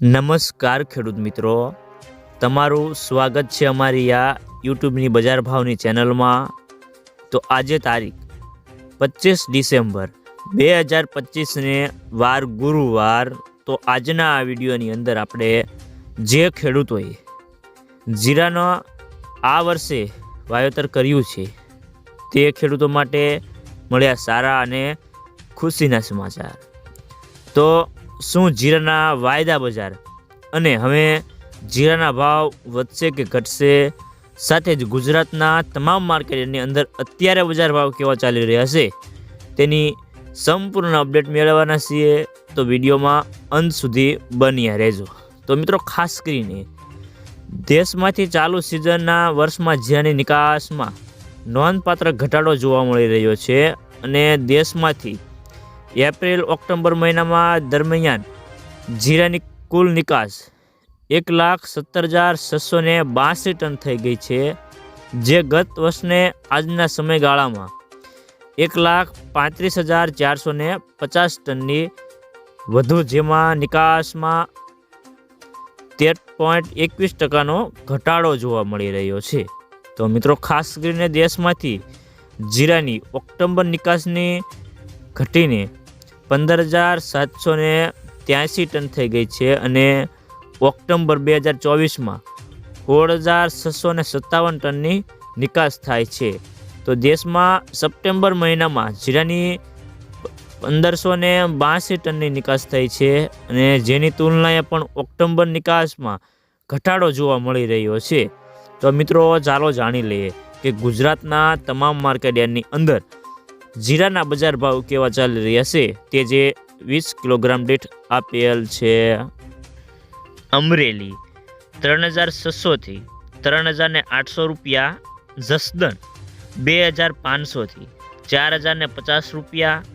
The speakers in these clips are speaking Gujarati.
નમસ્કાર ખેડૂત મિત્રો, તમારું સ્વાગત છે અમારી આ યુટ્યુબની બજાર ભાવની ચેનલમાં। તો આજે તારીખ 25 ડિસેમ્બર 2025ને વાર ગુરુવાર। તો આજના આ વિડીયોની અંદર આપણે જે ખેડૂતોએ જીરાનો આ વર્ષે વાવેતર કર્યું છે તે ખેડૂતો માટે મળ્યા સારા અને ખુશીના સમાચાર। તો શું જીરાના વાયદા બજાર અને હવે જીરાના ભાવ વધશે કે ઘટશે, સાથે જ ગુજરાતના તમામ માર્કેટની અંદર અત્યારે બજાર ભાવ કેવા ચાલી રહ્યા છે તેની સંપૂર્ણ અપડેટ મેળવવાના છીએ। તો વિડીયોમાં અંત સુધી બન્યા રહેજો। તો મિત્રો, ખાસ કરીને દેશમાંથી ચાલુ સિઝનના વર્ષમાં જીરાની નિકાસમાં નોંધપાત્ર ઘટાડો જોવા મળી રહ્યો છે અને દેશમાંથી એપ્રિલ ઓક્ટોબર મહિનામાં દરમિયાન જીરાની કુલ નિકાસ 1,17,682 ટન થઈ ગઈ છે, જે ગત વર્ષને આજના સમયગાળામાં 1,35,450 ટનની વધુ, જેમાં નિકાસમાં 13.21% ઘટાડો જોવા મળી રહ્યો છે। તો મિત્રો, ખાસ કરીને દેશમાંથી જીરાની ઓક્ટોબર નિકાસની ઘટીને 15,783 ટન થઈ ગઈ છે અને ઓક્ટોબર 2024માં 16,657 ટનની નિકાસ થાય છે। તો દેશમાં સપ્ટેમ્બર મહિનામાં જીરાની 1,582 ટનની નિકાસ થઈ છે અને જેની તુલનાએ પણ ઓક્ટોબર નિકાસમાં ઘટાડો જોવા મળી રહ્યો છે। તો મિત્રો, ચાલો જાણી લઈએ કે ગુજરાતના તમામ માર્કેટયાર્ડની અંદર જીરાના બજાર ભાવ કેવા ચાલી રહ્યા છે તે જે 20 કિલોગ્રામ દીઠ આપેલ છે। અમરેલી 3,600 થી 3,800 રૂપિયા, જસદણ 2,500 થી 4,050 રૂપિયા,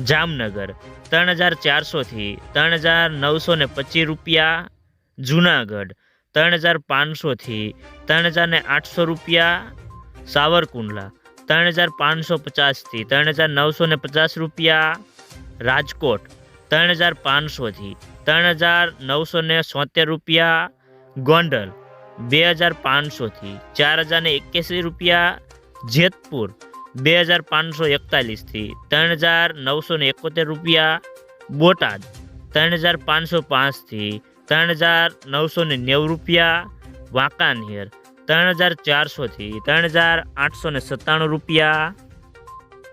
જામનગર 3,400 થી 3,925 રૂપિયા, જૂનાગઢ 3,500 થી 3,800 રૂપિયા, સાવરકુંડલા 3,550 થી 3,950 રૂપિયા, રાજકોટ 3,500 થી 3,976 રૂપિયા, ગોંડલ 2,500 થી 4,081 રૂપિયા, જેતપુર 2,541 થી 3,971 રૂપિયા, બોટાદ 3,505 થી 3,990 રૂપિયા, વાંકાનેર 3,400 થી 3,897 રૂપિયા,